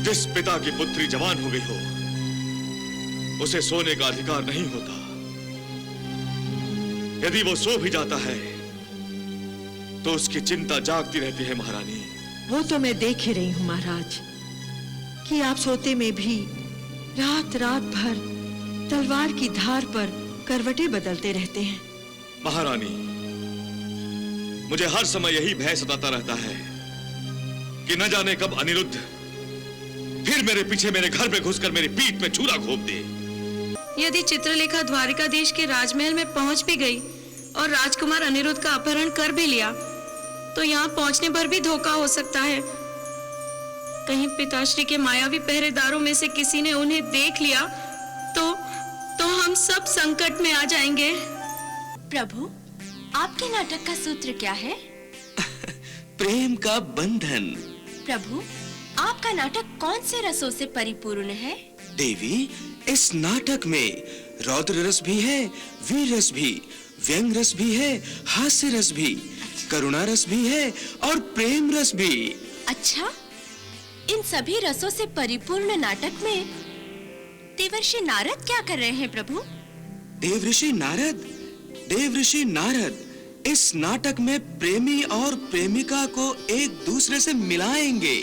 जिस पिता की पुत्री जवान हो गई हो, उसे सोने का अधिकार नहीं होता। यदि वो सो भी जाता है तो उसकी चिंता जागती रहती है महारानी। वो तो मैं देख ही रही हूँ महाराज कि आप सोते में भी रात रात भर तलवार की धार पर करवटें बदलते रहते हैं। महारानी, मुझे हर समय यही भय सताता रहता है कि न जाने कब अनिरुद्ध फिर मेरे पीछे मेरे घर में घुसकर मेरी पीठ में छुरा घोंप दे। यदि चित्रलेखा द्वारिकाधीश के राजमहल में पहुंच भी गई और राजकुमार अनिरुद्ध का अपहरण कर भी लिया, तो यहाँ पहुंचने पर भी धोखा हो सकता है। कहीं पिताश्री के मायावी पहरेदारों में से किसी ने उन्हें देख लिया तो हम सब संकट में आ जाएंगे। प्रभु, आपके नाटक का सूत्र क्या है? प्रेम का बंधन। प्रभु, आपका नाटक कौन से रसों से परिपूर्ण है? देवी, इस नाटक में रौद्र रस भी है, वीर रस भी, व्यंग रस भी है, हास्य रस भी, करुणा रस भी है और प्रेम रस भी। अच्छा, इन सभी रसों से परिपूर्ण नाटक में देवर्षि नारद क्या कर रहे हैं प्रभु? देवऋषि नारद इस नाटक में प्रेमी और प्रेमिका को एक दूसरे से मिलाएंगे।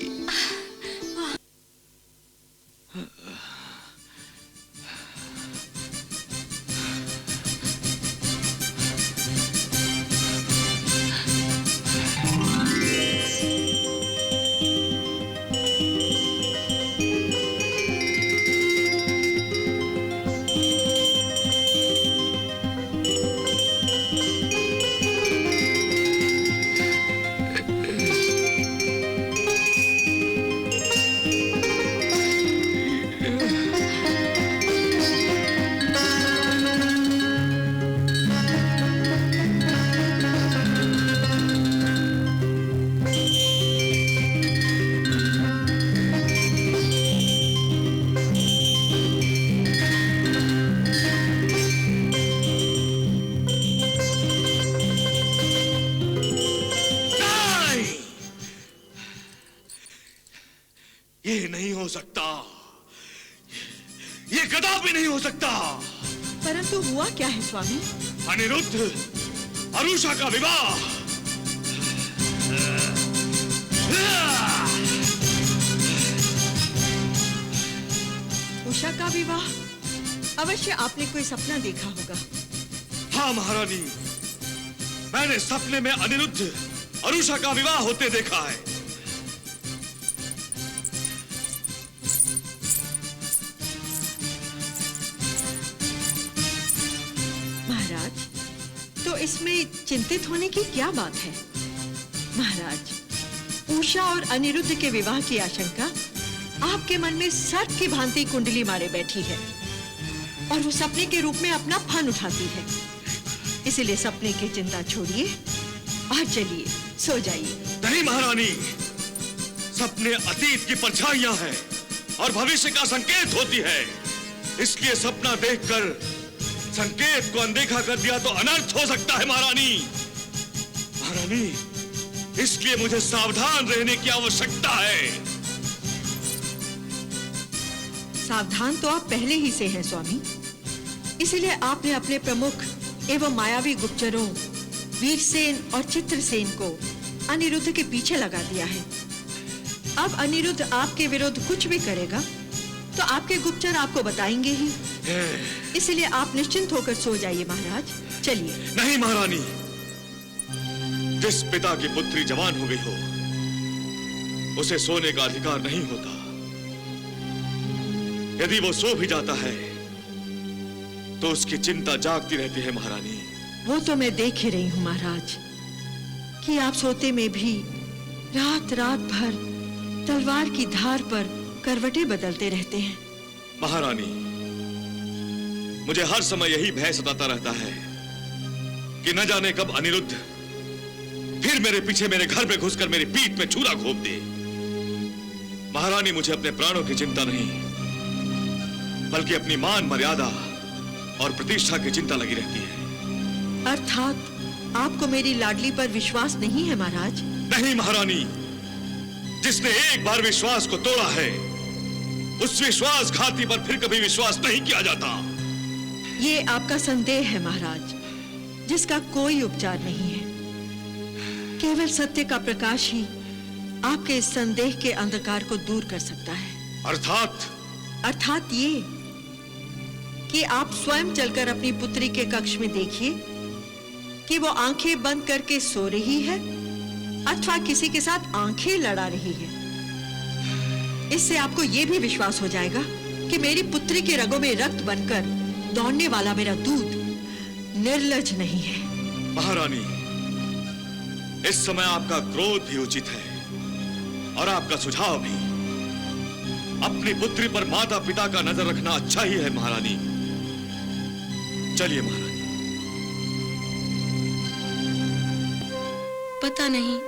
ये नहीं हो सकता, ये कदापि नहीं हो सकता। परंतु हुआ क्या है स्वामी? अनिरुद्ध अरुषा का विवाह। उषा का विवाह? अवश्य आपने कोई सपना देखा होगा। हाँ महारानी, मैंने सपने में अनिरुद्ध अरुषा का विवाह होते देखा है। महाराज, तो इसमें चिंतित होने की क्या बात है? महाराज, उषा और अनिरुद्ध के विवाह की आशंका आपके मन में सर्प की भांति कुंडली मारे बैठी है और वो सपने के रूप में अपना फन उठाती है। इसीलिए सपने की चिंता छोड़िए और चलिए सो जाइए। नहीं महारानी, सपने अतीत की परछाइयां हैं और भविष्य का संकेत होती है। इसलिए सपना देखकर संकेत को अनदेखा कर दिया तो अनर्थ हो सकता है महारानी। महारानी, इसलिए मुझे सावधान रहने की आवश्यकता है। सावधान तो आप पहले ही से हैं स्वामी। इसीलिए आपने अपने प्रमुख एवं मायावी गुप्तचरों वीरसेन और चित्रसेन को अनिरुद्ध के पीछे लगा दिया है। अब अनिरुद्ध आपके विरुद्ध कुछ भी करेगा तो आपके गुप्तचर आपको बताएंगे ही। इसलिए आप निश्चिंत होकर सो जाइए महाराज। चलिए। नहीं महारानी, जिस पिता की पुत्री जवान हो गई हो, उसे सोने का अधिकार नहीं होता। यदि वो सो भी जाता है तो उसकी चिंता जागती रहती है महारानी। वो तो मैं देख ही रही हूँ महाराज कि आप सोते में भी रात रात भर तलवार की धार पर करवटें बदलते रहते हैं। महारानी, मुझे हर समय यही भय सताता रहता है कि न जाने कब अनिरुद्ध फिर मेरे पीछे मेरे घर में घुसकर मेरी पीठ में छुरा घोंप दे। महारानी, मुझे अपने प्राणों की चिंता नहीं बल्कि अपनी मान मर्यादा और प्रतिष्ठा की चिंता लगी रहती है। अर्थात आपको मेरी लाडली पर विश्वास नहीं है महाराज? नहीं महारानी, जिसने एक बार विश्वास को तोड़ा है उस विश्वासघाती पर फिर कभी विश्वास नहीं किया जाता। ये आपका संदेह है महाराज, जिसका कोई उपचार नहीं है। केवल सत्य का प्रकाश ही आपके इस संदेह के अंधकार को दूर कर सकता है। अर्थात ये कि आप स्वयं चलकर अपनी पुत्री के कक्ष में देखिए कि वो आंखें बंद करके सो रही है अथवा किसी के साथ आंखें लड़ा रही है। इससे आपको यह भी विश्वास हो जाएगा कि मेरी पुत्री के रगों में रक्त बनकर दौड़ने वाला मेरा दूध निर्लज नहीं है। महारानी, इस समय आपका क्रोध भी उचित है और आपका सुझाव भी। अपनी पुत्री पर माता पिता का नजर रखना अच्छा ही है महारानी। चलिए महारानी। पता नहीं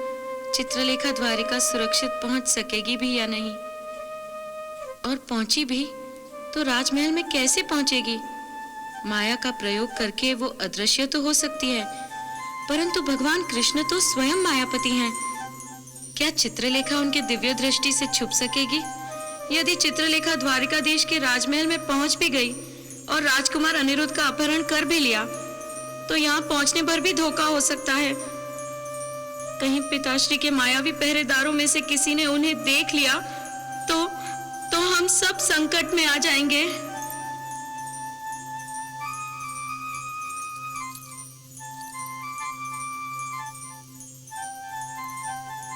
चित्रलेखा द्वारिका सुरक्षित पहुंच सकेगी भी या नहीं, और पहुंची भी तो राजमहल में कैसे पहुंचेगी? माया का प्रयोग करके वो अदृश्य तो हो सकती है, परंतु भगवान कृष्ण तो स्वयं मायापति हैं। क्या चित्रलेखा उनके दिव्य दृष्टि से छुप सकेगी? यदि चित्रलेखा द्वारिकाधीश के राजमहल में पहुंच भी गई और राजकुमार अनिरुद्ध का अपहरण कर भी लिया, तो यहाँ पहुंचने पर भी धोखा हो सकता है। कहीं पिताश्री के मायावी पहरेदारों में से किसी ने उन्हें देख लिया तो हम सब संकट में आ जाएंगे।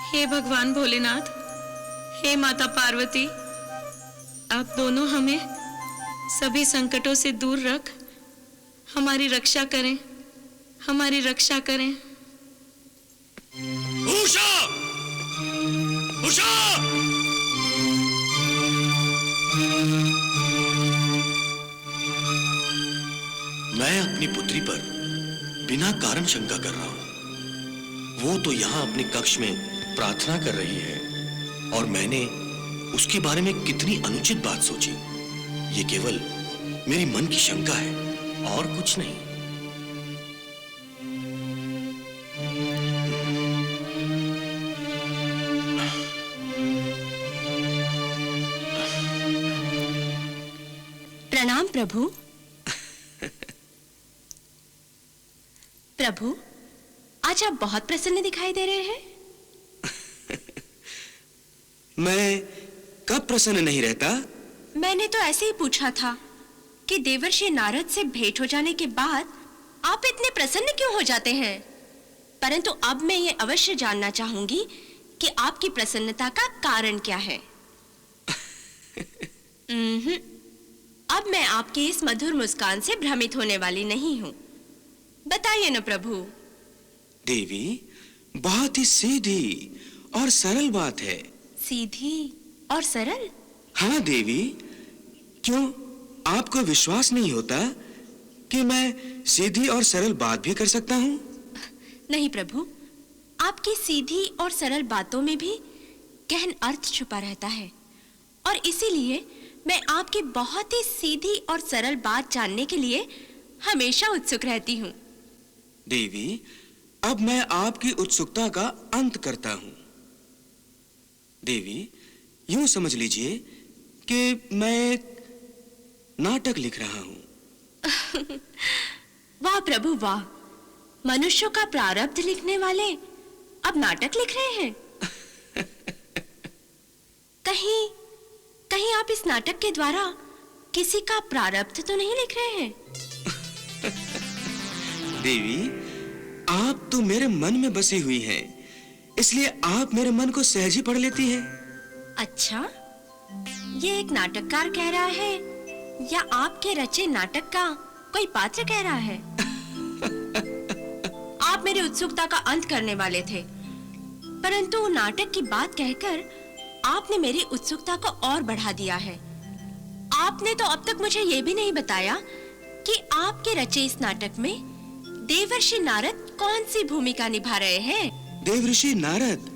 हे भगवान भोलेनाथ, हे माता पार्वती, आप दोनों हमें सभी संकटों से दूर रख हमारी रक्षा करें, हमारी रक्षा करें। उषा! उषा! मैं अपनी पुत्री पर बिना कारण शंका कर रहा हूं। वो तो यहां अपने कक्ष में प्रार्थना कर रही है और मैंने उसके बारे में कितनी अनुचित बात सोची। ये केवल मेरी मन की शंका है और कुछ नहीं। प्रणाम प्रभु। प्रभु, आज आप बहुत प्रसन्न दिखाई दे रहे हैं। मैं कब प्रसन्न नहीं रहता? मैंने तो ऐसे ही पूछा था कि देवर्षि नारद से भेंट हो जाने के बाद आप इतने प्रसन्न क्यों हो जाते हैं। परंतु अब मैं ये अवश्य जानना चाहूंगी कि आपकी प्रसन्नता का कारण क्या है। अब मैं आपकी इस मधुर मुस्कान से भ्रमित होने वाली नहीं हूँ। बताइए न प्रभु। देवी, बहुत ही सीधी और सरल बात है। सीधी और सरल? हाँ देवी, क्यों आपको विश्वास नहीं होता कि मैं सीधी और सरल बात भी कर सकता हूँ? नहीं प्रभु, आपकी सीधी और सरल बातों में भी गहन अर्थ छुपा रहता है, और इसीलिए मैं आपकी बहुत ही सीधी और सरल बात जानने के लिए हमेशा उत्सुक रहती हूँ। देवी, अब मैं आपकी उत्सुकता का अंत करता हूँ। देवी, यूं समझ लीजिए कि मैं एक नाटक लिख रहा हूँ। वाह प्रभु वाह, मनुष्यों का प्रारब्ध लिखने वाले अब नाटक लिख रहे हैं। कहीं आप इस नाटक के द्वारा किसी का प्रारब्ध तो नहीं लिख रहे हैं? देवी, आप तो मेरे मन में बसी हुई हैं, इसलिए आप मेरे मन को सहज ही पढ़ लेती हैं। अच्छा, ये एक नाटककार कह रहा है या आपके रचे नाटक का कोई पात्र कह रहा है? आप मेरी उत्सुकता का अंत करने वाले थे, परंतु नाटक की बात कहकर आपने मेरी उत्सुकता को और बढ़ा दिया है। आपने तो अब तक मुझे यह भी नहीं बताया कि आपके रचे इस नाटक में देवर्षि नारद कौन सी भूमिका निभा रहे हैं? देवर्षि नारद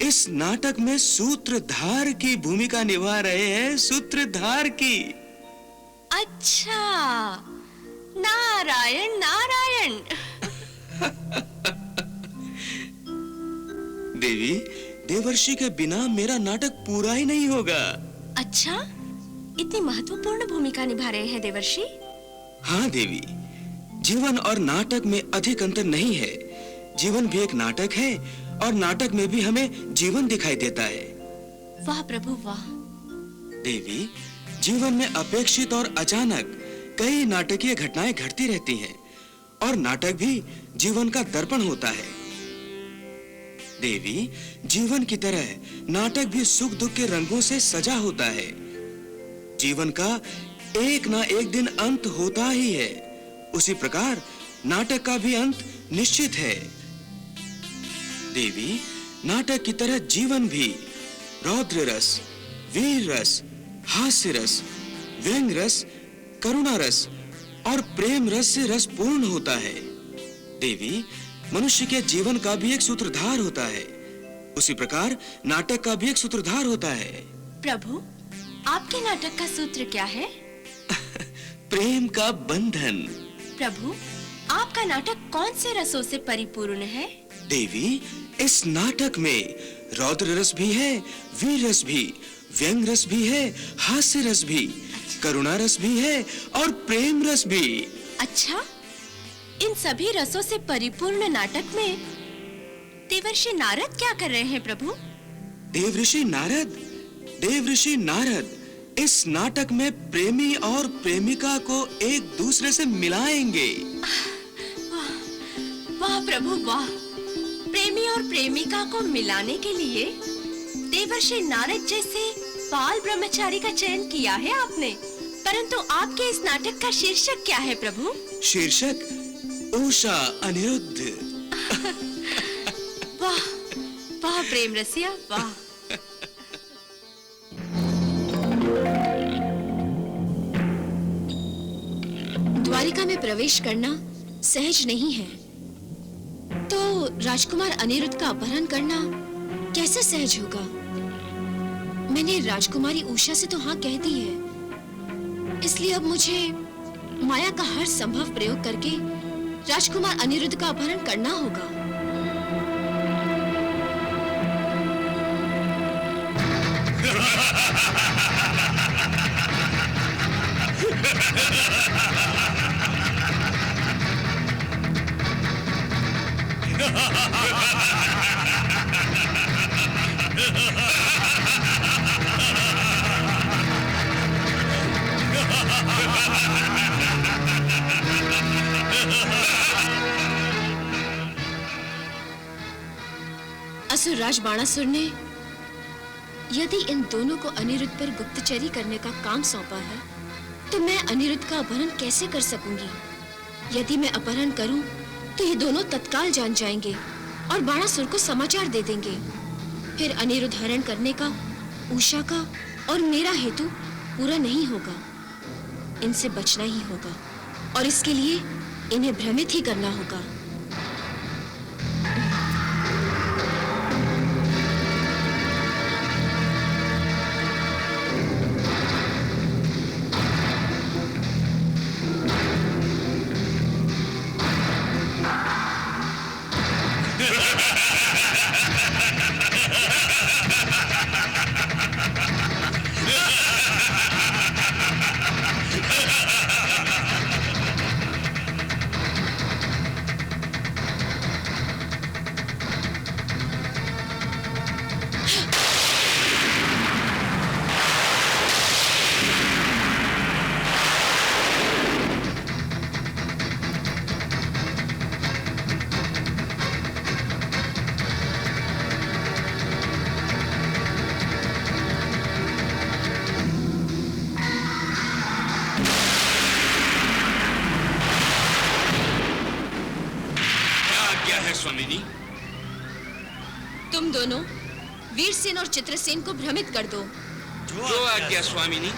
इस नाटक में सूत्रधार की भूमिका निभा रहे हैं, सूत्रधार की। अच्छा, नारायण नारायण। देवी, देवर्षि के बिना मेरा नाटक पूरा ही नहीं होगा। अच्छा, इतनी महत्वपूर्ण भूमिका निभा रहे हैं देवर्षि। हाँ देवी, जीवन और नाटक में अधिक अंतर नहीं है। जीवन भी एक नाटक है और नाटक में भी हमें जीवन दिखाई देता है। वाह प्रभु वाह। देवी, जीवन में अपेक्षित और अचानक कई नाटकीय घटनाएं घटती रहती हैं और नाटक भी जीवन का दर्पण होता है। देवी, जीवन की तरह नाटक भी सुख दुख के रंगों से सजा होता है। जीवन का एक ना एक दिन अंत होता ही है, उसी प्रकार नाटक का भी अंत निश्चित है। देवी, नाटक की तरह जीवन भी रौद्र रस, वीर रस, हास्य रस, व्यंग रस, करुणा रस और प्रेम रस से रस पूर्ण होता है। देवी, मनुष्य के जीवन का भी एक सूत्रधार होता है, उसी प्रकार नाटक का भी एक सूत्रधार होता है। प्रभु, आपके नाटक का सूत्र क्या है? प्रेम का बंधन। प्रभु, आपका नाटक कौन से रसों से परिपूर्ण है? देवी, इस नाटक में रौद्र रस भी है, वीर रस भी, व्यंग रस भी है, हास्य रस भी, करुणा रस भी है और प्रेम रस भी। अच्छा, इन सभी रसों से परिपूर्ण नाटक में देवर्षि नारद क्या कर रहे हैं प्रभु? देवऋषि नारद इस नाटक में प्रेमी और प्रेमिका को एक दूसरे से मिलाएंगे। वाह प्रभु वाह। प्रेमी और प्रेमिका को मिलाने के लिए देवर्षि नारद जैसे बाल ब्रह्मचारी का चयन किया है आपने। परंतु आपके इस नाटक का शीर्षक क्या है प्रभु? शीर्षक उषा अनिरुद्ध। वाह वाह प्रेम रसिया वाह। द्वारिका में प्रवेश करना सहज नहीं है, तो राजकुमार अनिरुद्ध का अपहरण करना कैसे सहज होगा? मैंने राजकुमारी उषा से तो हाँ कह दी है, इसलिए अब मुझे माया का हर संभव प्रयोग करके राजकुमार अनिरुद्ध का अपहरण करना होगा। असुरराज बाणासुर ने यदि इन दोनों को अनिरुद्ध पर गुप्तचरी करने का काम सौंपा है, तो मैं अनिरुद्ध का अपहरण कैसे कर सकूंगी? यदि मैं अपहरण करूं, तो ये दोनों तत्काल जान जाएंगे और बाणासुर को समाचार दे देंगे। फिर अनिरुद्ध हरण करने का उषा का और मेरा हेतु पूरा नहीं होगा। इनसे बचना ही होगा और इसके लिए इन्हें भ्रमित ही करना होगा। स्वामीनी, तुम दोनों वीरसेन और चित्रसेन को भ्रमित कर दो। जो आज्ञा स्वामिनी।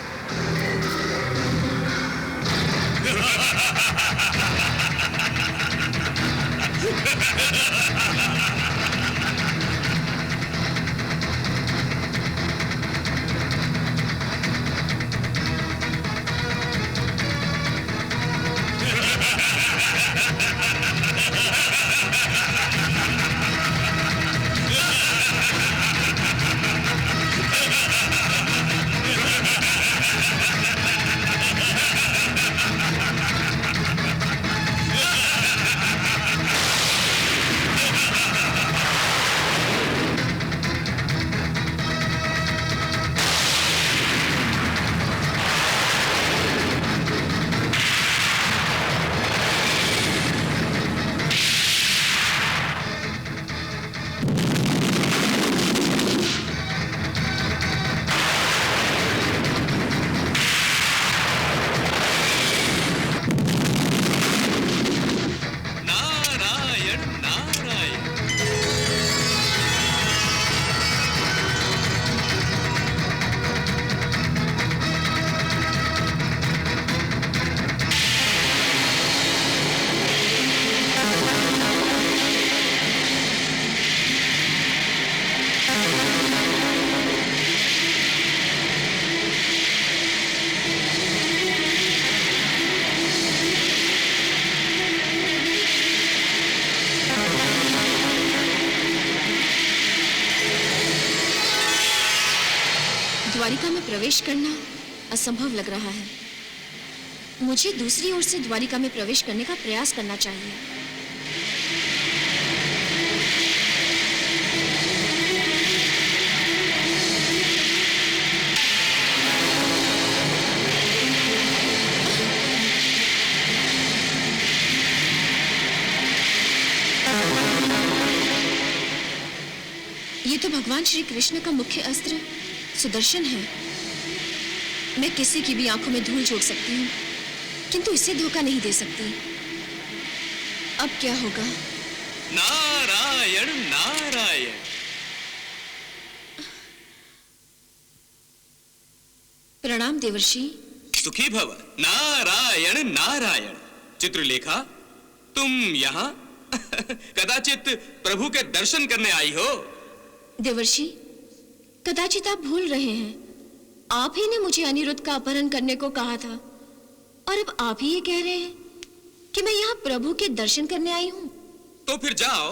प्रवेश करना असंभव लग रहा है। मुझे दूसरी ओर से द्वारिका में प्रवेश करने का प्रयास करना चाहिए। ये तो भगवान श्री कृष्ण का मुख्य अस्त्र सुदर्शन है। मैं किसी की भी आंखों में धूल झोंक सकती हूँ, किंतु इसे धोखा नहीं दे सकती। अब क्या होगा? नारायण नारायण। प्रणाम देवर्षि। सुखी भव। नारायण नारायण। चित्रलेखा, तुम यहाँ कदाचित प्रभु के दर्शन करने आई हो। देवर्षि, कदाचित आप भूल रहे हैं, आप ही ने मुझे अनिरुद्ध का अपहरण करने को कहा था, और अब आप ही ये कह रहे हैं कि मैं यहाँ प्रभु के दर्शन करने आई हूँ। तो फिर जाओ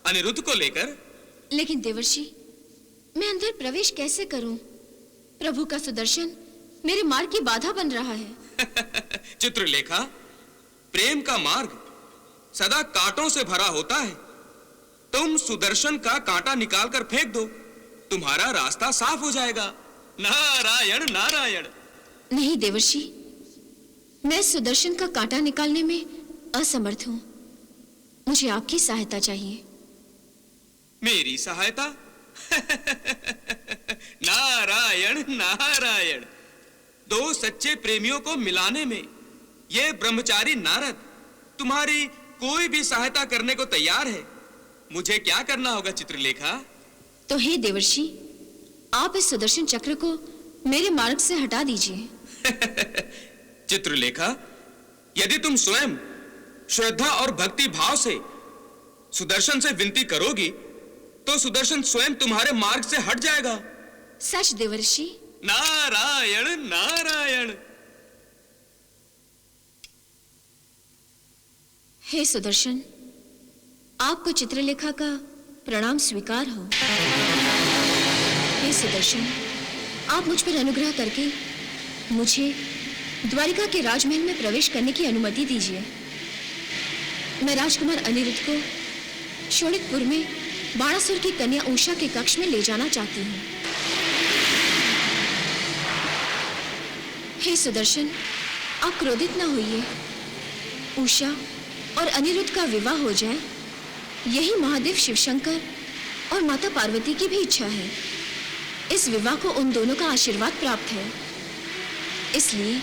अनिरुद्ध को लेकर। लेकिन देवर्षि, मैं अंदर प्रवेश कैसे करूं? प्रभु का सुदर्शन मेरे मार्ग की बाधा बन रहा है। चित्रलेखा, प्रेम का मार्ग सदा कांटों से भरा होता है। तुम सुदर्शन का कांटा निकालकर फेंक दो, तुम्हारा रास्ता साफ हो जाएगा। नारायण नारायण। नहीं देवर्षि, मैं सुदर्शन का कांटा निकालने में असमर्थ हूं। मुझे आपकी सहायता चाहिए। मेरी सहायता? नारायण नारायण। दो सच्चे प्रेमियों को मिलाने में ये ब्रह्मचारी नारद तुम्हारी कोई भी सहायता करने को तैयार है। मुझे क्या करना होगा चित्रलेखा? तो हे देवर्षि, आप इस सुदर्शन चक्र को मेरे मार्ग से हटा दीजिए। चित्रलेखा, यदि तुम स्वयं श्रद्धा और भक्ति भाव से सुदर्शन से विनती करोगी तो सुदर्शन स्वयं तुम्हारे मार्ग से हट जाएगा। सच देवर्षि। नारायण नारायण। हे सुदर्शन, आपको चित्रलेखा का प्रणाम स्वीकार हो। हे सुदर्शन, आप मुझ पर अनुग्रह करके मुझे द्वारिका के राजमहल में प्रवेश करने की अनुमति दीजिए। मैं राजकुमार अनिरुद्ध को शोणितपुर में बाणासुर की कन्या उषा के कक्ष में ले जाना चाहती हूँ। हे सुदर्शन, आप क्रोधित न होइए। उषा और अनिरुद्ध का विवाह हो जाए, यही महादेव शिवशंकर और माता पार्वती की भी इच्छा है। इस विवाह को उन दोनों का आशीर्वाद प्राप्त है। इसलिए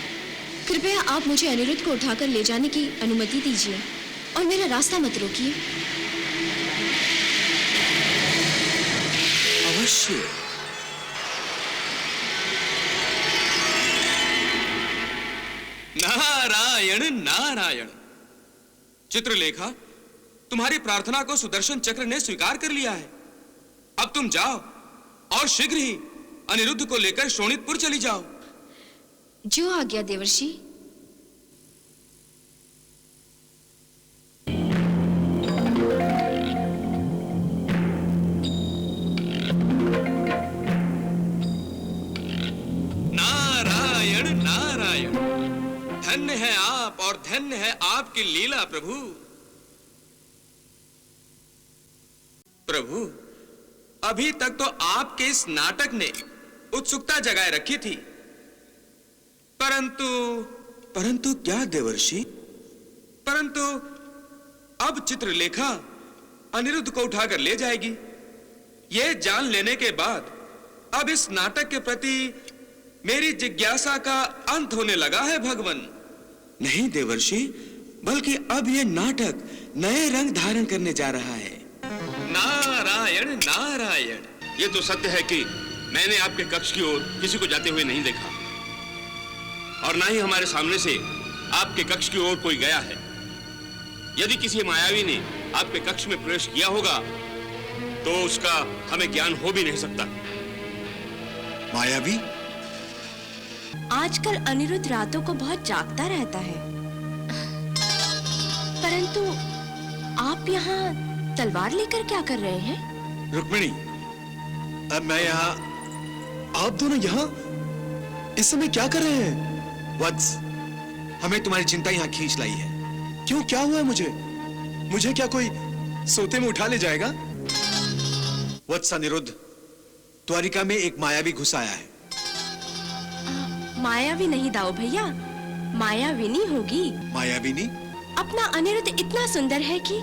कृपया आप मुझे अनिरुद्ध को उठाकर ले जाने की अनुमति दीजिए और मेरा रास्ता मत रोकिए। अवश्य। नारायण नारायण। चित्रलेखा, तुम्हारी प्रार्थना को सुदर्शन चक्र ने स्वीकार कर लिया है। अब तुम जाओ और शीघ्र ही अनिरुद्ध को लेकर शोणितपुर चली जाओ। जो आज्ञा देवर्षि। नारायण नारायण। धन्य है आप और धन्य है आपकी लीला प्रभु। प्रभु, अभी तक तो आपके इस नाटक ने उत्सुकता जगाए रखी थी, परंतु क्या देवर्षि? परंतु अब चित्रलेखा अनिरुद्ध को उठाकर ले जाएगी। यह जान लेने के बाद अब इस नाटक के प्रति मेरी जिज्ञासा का अंत होने लगा है भगवन। नहीं देवर्षि, बल्कि अब यह नाटक नए रंग धारण करने जा रहा है। नारायण नारायण। ये तो सत्य है कि मैंने आपके कक्ष की ओर किसी को जाते हुए नहीं देखा, और ना ही हमारे सामने से आपके कक्ष की ओर कोई गया है। यदि किसी मायावी ने आपके कक्ष में प्रवेश किया होगा तो उसका हमें ज्ञान हो भी नहीं सकता। मायावी? आजकल अनिरुद्ध रातों को बहुत जागता रहता है, परंतु आप यहाँ तलवार लेकर क्या कर रहे हैं? रुक्मिणी, अब मैं यहाँ, आप दोनों यहाँ इस समय क्या कर रहे हैं? वत्स, हमें तुम्हारी चिंता यहाँ खींच लाई है। क्यों, क्या हुआ है मुझे? मुझे क्या कोई सोते में उठा ले जाएगा? वत्स अनिरुद्ध, द्वारिका में एक मायावी घुस आया है। मायावी नहीं दाऊ भैया, मायाविनी होगी। मायाविनी? अपना अनिरुद्ध इतना सुंदर है कि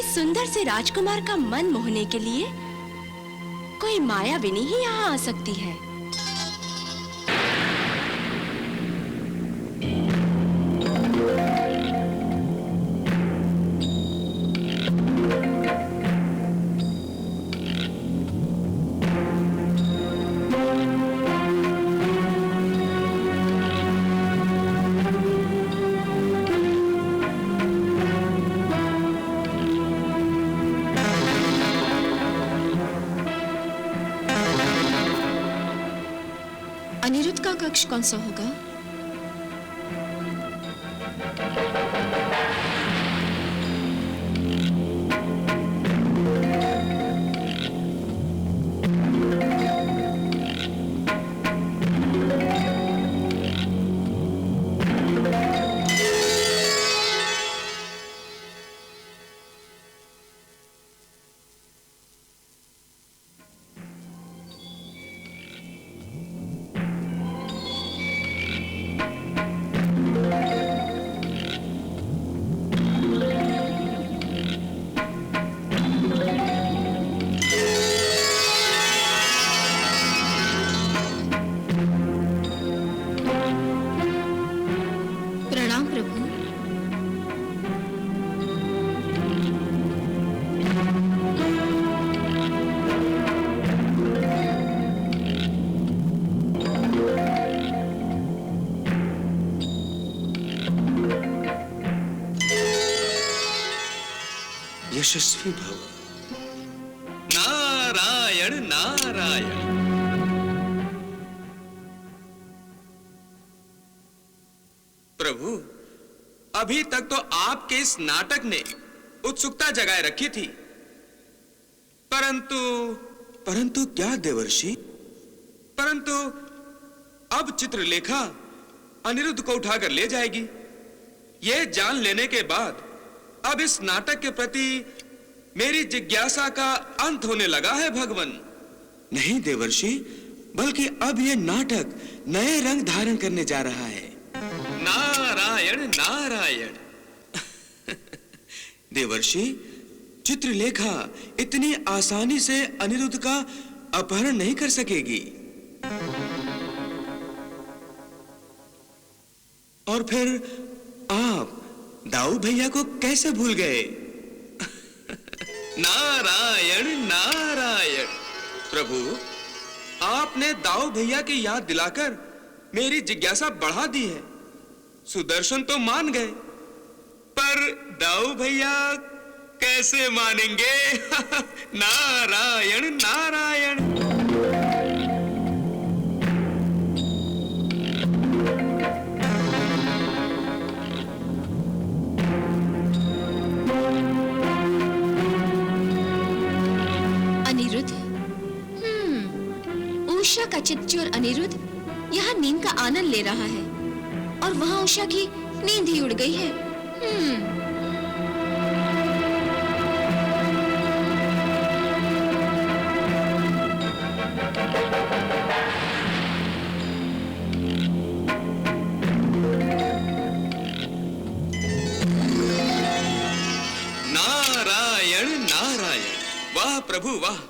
इस सुंदर से राजकुमार का मन मोहने के लिए कोई मायाविनी ही यहाँ आ सकती है। अनिरुद्ध का कक्ष कौन सा होगा? प्रणाम प्रभु। यशस्वी भव। नारायण नारायण। प्रभु, अभी तक तो आपके इस नाटक ने उत्सुकता जगाए रखी थी, परंतु क्या देवर्षि? परंतु अब चित्रलेखा अनिरुद्ध को उठाकर ले जाएगी। यह जान लेने के बाद अब इस नाटक के प्रति मेरी जिज्ञासा का अंत होने लगा है भगवन। नहीं देवर्षि, बल्कि अब यह नाटक नए रंग धारण करने जा रहा है। नारायण नारायण। देवर्षि, चित्रलेखा इतनी आसानी से अनिरुद्ध का अपहरण नहीं कर सकेगी। और फिर आप दाऊ भैया को कैसे भूल गए? नारायण नारायण। प्रभु, आपने दाऊ भैया की याद दिलाकर मेरी जिज्ञासा बढ़ा दी है। सुदर्शन तो मान गए, पर दाऊ भैया कैसे मानेंगे? नारायण नारायण। अनिरुद्ध, उषा का चितचोर अनिरुद्ध यहाँ नींद का आनंद ले रहा है और वहाँ उषा की नींद ही उड़ गई है। नारायण नारायण। वाह प्रभु वाह,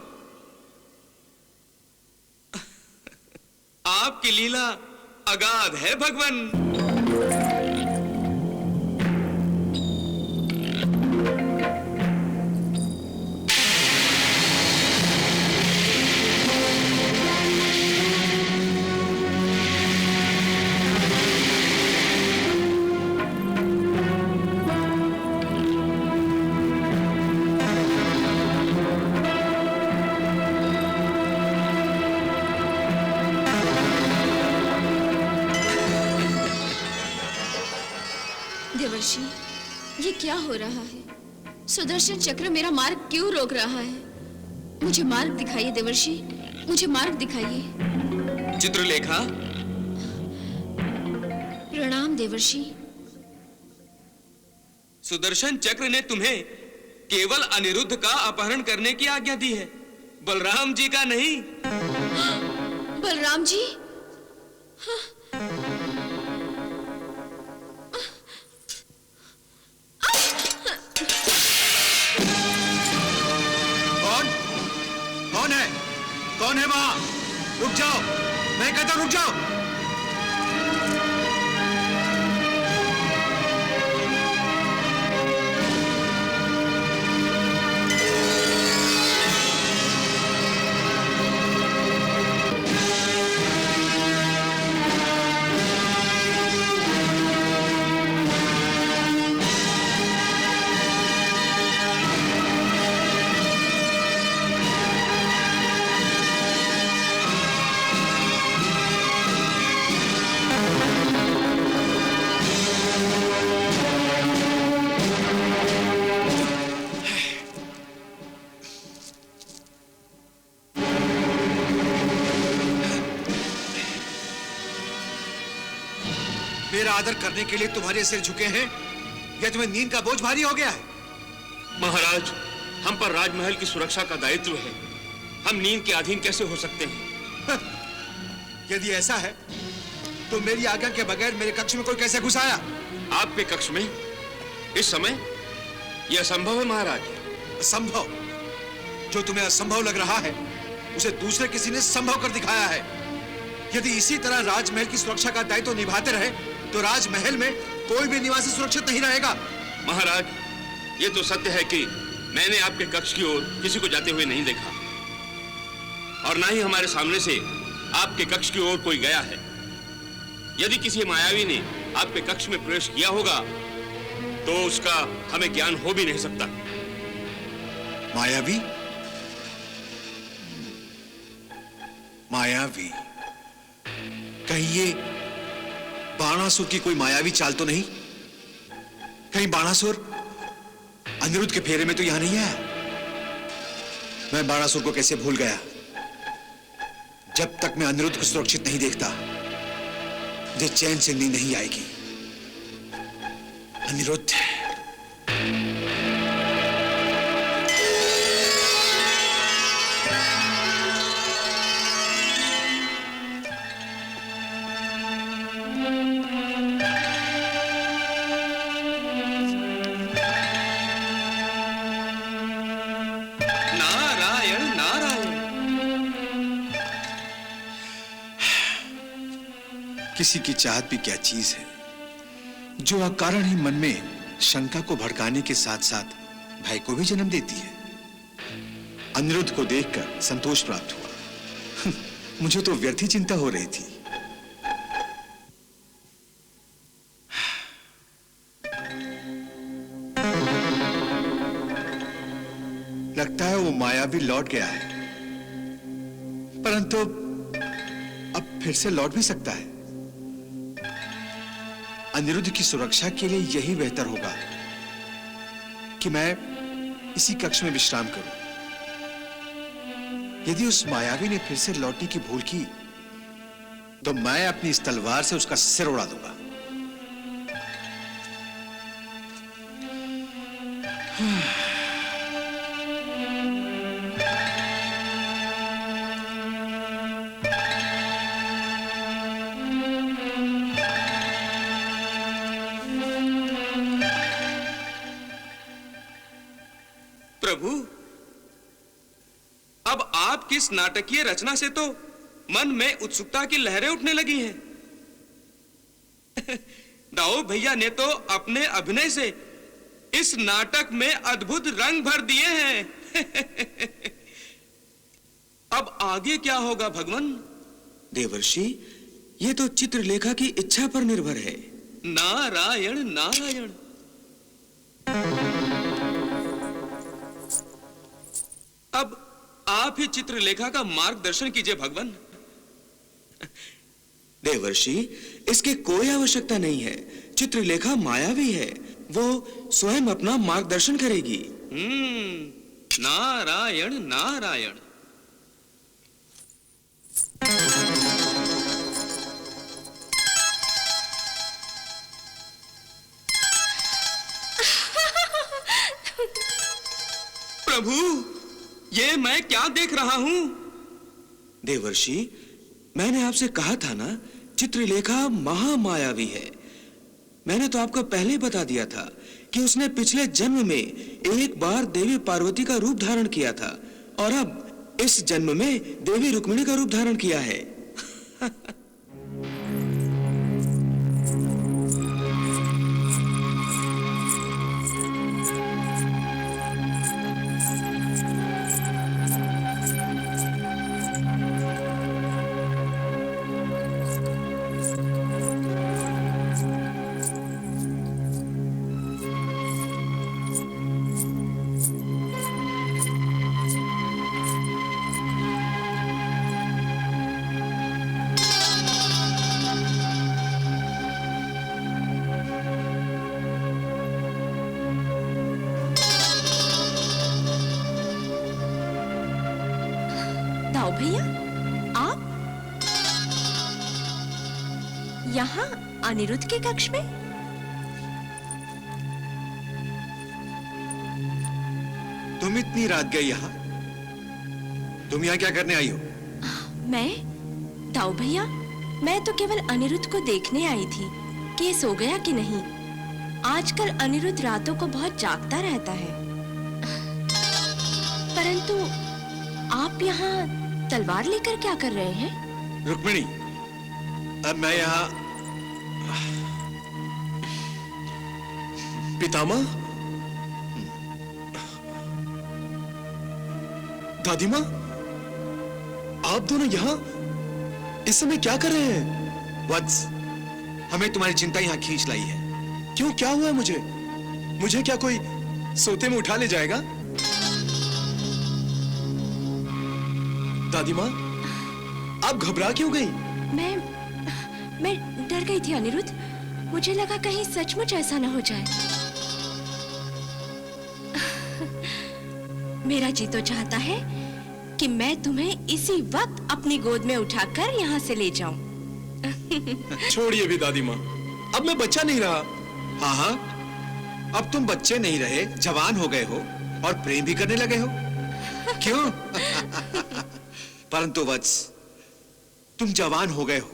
आपकी लीला अगाध है भगवन। देवर्षि, ये क्या हो रहा है? सुदर्शन चक्र मेरा मार्ग क्यों रोक रहा है? मुझे मार्ग दिखाइए देवर्षि, मुझे मार्ग दिखाइए। चित्रलेखा, प्रणाम देवर्षि। सुदर्शन चक्र ने तुम्हें केवल अनिरुद्ध का अपहरण करने की आज्ञा दी है, बलराम जी का नहीं। बलराम जी? कौन है? कौन है वहां? रुक जाओ, मैं कहता हूं रुक जाओ। मेरा आदर करने के लिए तुम्हारे सिर झुके हैं या तुम्हें नींद का बोझ भारी हो गया है? महाराज, हम पर राजमहल की सुरक्षा का दायित्व है, हम नींद के अधीन कैसे हो सकते हैं? यदि ऐसा है तो मेरी आज्ञा के बगैर मेरे कक्ष में कोई कैसे घुस आया? आपके कक्ष में इस समय यह असंभव है महाराज। असंभव? जो तुम्हें असंभव लग रहा है उसे दूसरे किसी ने संभव कर दिखाया है। यदि इसी तरह राजमहल की सुरक्षा का दायित्व निभाते रहे तो राजमहल में कोई भी निवासी सुरक्षित नहीं रहेगा। महाराज, ये तो सत्य है कि मैंने आपके कक्ष की ओर किसी को जाते हुए नहीं देखा और ना ही हमारे सामने से आपके कक्ष की ओर कोई गया है। यदि किसी मायावी ने आपके कक्ष में प्रवेश किया होगा तो उसका हमें ज्ञान हो भी नहीं सकता। मायावी? मायावी? कहीं ये बाणासुर की कोई मायावी चाल तो नहीं? कहीं बाणासुर अनिरुद्ध के फेरे में तो यहां नहीं आया? मैं बाणासुर को कैसे भूल गया? जब तक मैं अनिरुद्ध को सुरक्षित नहीं देखता मुझे चैन से नींद नहीं आएगी। अनिरुद्ध, किसी की चाहत भी क्या चीज है जो अकारण ही मन में शंका को भड़काने के साथ साथ भय को भी जन्म देती है। अनिरुद्ध को देखकर संतोष प्राप्त हुआ। मुझे तो व्यर्थ ही चिंता हो रही थी। लगता है वो मायावी लौट गया है, परंतु अब फिर से लौट भी सकता है। अनिरुद्ध की सुरक्षा के लिए यही बेहतर होगा कि मैं इसी कक्ष में विश्राम करूं। यदि उस मायावी ने फिर से लौटने की भूल की तो मैं अपनी इस तलवार से उसका सिर उड़ा दूंगा। प्रभु, अब आपकी इस नाटकीय रचना से तो मन में उत्सुकता की लहरें उठने लगी हैं। दाऊ भैया ने तो अपने अभिनय से इस नाटक में अद्भुत रंग भर दिए हैं। अब आगे क्या होगा भगवान? देवर्षि, ये तो चित्रलेखा की इच्छा पर निर्भर है। नारायण नारायण। अब आप ही चित्रलेखा का मार्गदर्शन कीजिए भगवान। देवर्षि, इसकी कोई आवश्यकता नहीं है। चित्रलेखा मायावी है, वो स्वयं अपना मार्गदर्शन करेगी। नारायण नारायण। प्रभु, ये मैं क्या देख रहा हूं? देवर्षि, मैंने आपसे कहा था ना, चित्रलेखा महामायावी है। मैंने तो आपको पहले ही बता दिया था कि उसने पिछले जन्म में एक बार देवी पार्वती का रूप धारण किया था और अब इस जन्म में देवी रुक्मिणी का रूप धारण किया है। दाऊ भैया, आप यहाँ अनिरुद्ध के कक्ष में? तुम इतनी रात गई यहाँ? तुम यहाँ क्या करने आई हो? मैं? दाऊ भैया, मैं तो केवल अनिरुद्ध को देखने आई थी कि ये सो गया कि नहीं। आजकल अनिरुद्ध रातों को बहुत जागता रहता है। परंतु आप यहाँ तलवार लेकर क्या कर रहे हैं? रुक्मिणी, अब मैं यहाँ पितामह, दादी माँ, आप दोनों यहाँ इस समय क्या कर रहे हैं? वत्स, हमें तुम्हारी चिंता यहाँ खींच लाई है। क्यों, क्या हुआ है मुझे? मुझे क्या कोई सोते में उठा ले जाएगा? दादी माँ, आप घबरा क्यों गई? मैं डर गई थी अनिरुद्ध। मुझे लगा कहीं सचमुच ऐसा न हो जाए। मेरा जी तो चाहता है कि मैं तुम्हें इसी वक्त अपनी गोद में उठाकर यहाँ से ले जाऊं। छोड़िए भी दादी माँ, अब मैं बच्चा नहीं रहा। हाँ हाँ, अब तुम बच्चे नहीं रहे, जवान हो गए हो और प्रेम भी करने लगे हो। क्यों? परंतु वत्स, तुम जवान हो गए हो,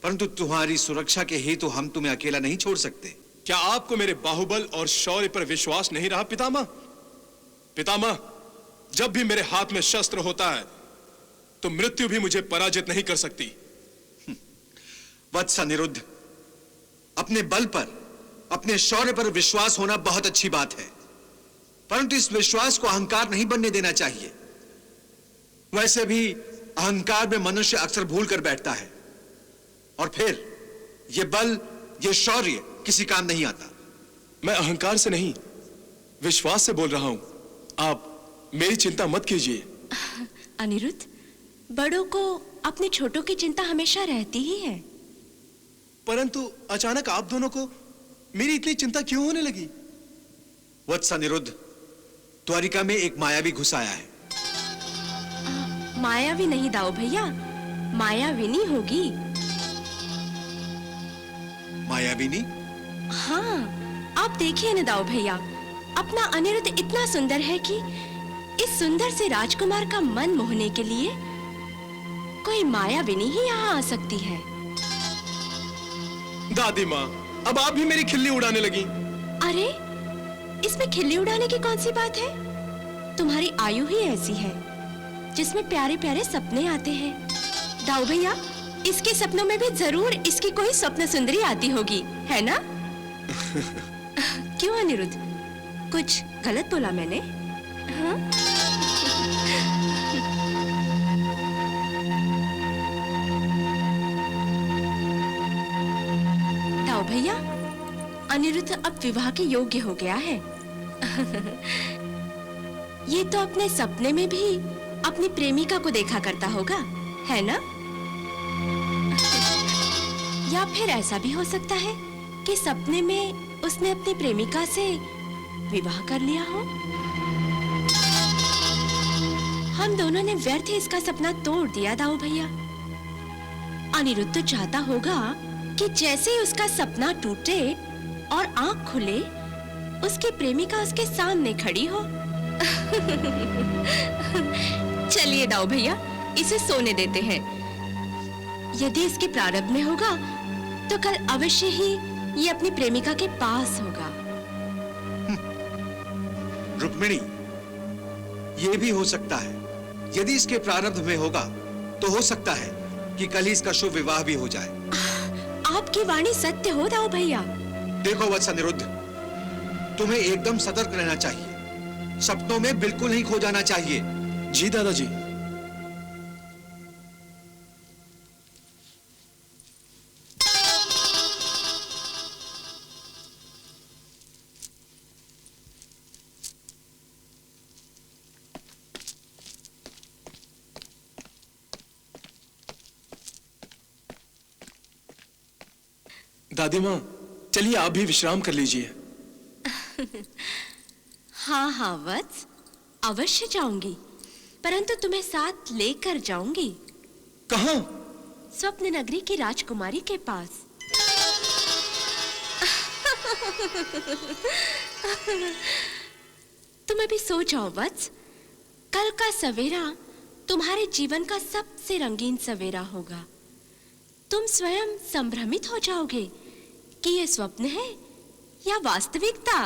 परंतु तुम्हारी सुरक्षा के हेतु हम तुम्हें अकेला नहीं छोड़ सकते। क्या आपको मेरे बाहुबल और शौर्य पर विश्वास नहीं रहा पितामह? पितामह, जब भी मेरे हाथ में शस्त्र होता है तो मृत्यु भी मुझे पराजित नहीं कर सकती। वत्स अनिरुद्ध, अपने बल पर, अपने शौर्य पर विश्वास होना बहुत अच्छी बात है, परंतु इस विश्वास को अहंकार नहीं बनने देना चाहिए। वैसे भी अहंकार में मनुष्य अक्सर भूल कर बैठता है और फिर यह बल, यह शौर्य किसी काम नहीं आता। मैं अहंकार से नहीं, विश्वास से बोल रहा हूं। आप मेरी चिंता मत कीजिए। अनिरुद्ध, बड़ों को अपने छोटों की चिंता हमेशा रहती ही है। परंतु अचानक आप दोनों को मेरी इतनी चिंता क्यों होने लगी? वत्स अनिरुद्ध, द्वारिका में एक मायावी घुस आया है। मायावी नहीं दाऊ भैया, मायाविनी होगी। मायाविनी? हाँ, आप देखिए न दाऊ भैया, अपना अनिरुद्ध इतना सुंदर है कि इस सुंदर से राजकुमार का मन मोहने के लिए कोई मायाविनी ही यहाँ आ सकती है। दादी माँ, अब आप भी मेरी खिल्ली उड़ाने लगी। अरे, इसमें खिल्ली उड़ाने की कौन सी बात है? तुम्हारी आयु ही ऐसी है जिसमें प्यारे प्यारे सपने आते हैं। दाऊ भैया, इसके सपनों में भी जरूर इसकी कोई स्वप्न सुंदरी आती होगी, है ना? क्यों अनिरुद्ध, कुछ गलत बोला मैंने? हाँ? दाऊ भैया, अनिरुद्ध अब विवाह के योग्य हो गया है। ये तो अपने सपने में भी अपनी प्रेमिका को देखा करता होगा, है ना? या फिर ऐसा भी हो सकता है कि सपने में उसने अपनी प्रेमिका से विवाह कर लिया हो। हम दोनों ने व्यर्थ ही इसका सपना तोड़ दिया दाऊ भैया। अनिरुद्ध तो चाहता होगा कि जैसे ही उसका सपना टूटे और आंख खुले, उसकी प्रेमिका उसके सामने खड़ी हो। चलिए दाऊ भैया, इसे सोने देते हैं। यदि इसके प्रारब्ध में होगा तो कल अवश्य ही ये अपनी प्रेमिका के पास होगा। रुक्मिणी, ये भी हो सकता है। यदि इसके प्रारब्ध में होगा तो हो सकता है कि कल ही इसका शुभ विवाह भी हो जाए। आपकी वाणी सत्य हो दाऊ भैया। देखो वत्स अनिरुद्ध, तुम्हें एकदम सतर्क रहना चाहिए। सपनों में बिल्कुल नहीं खो जाना चाहिए। जी दादाजी। दादी माँ, चलिए आप भी विश्राम कर लीजिए। हाँ हाँ वत्स, अवश्य जाऊंगी, परंतु तुम्हें साथ लेकर जाऊंगी। कहाँ? स्वप्न नगरी की राजकुमारी के पास। तुम अभी सो जाओ वत्स। कल का सवेरा तुम्हारे जीवन का सबसे रंगीन सवेरा होगा। तुम स्वयं संभ्रमित हो जाओगे कि यह स्वप्न है या वास्तविकता।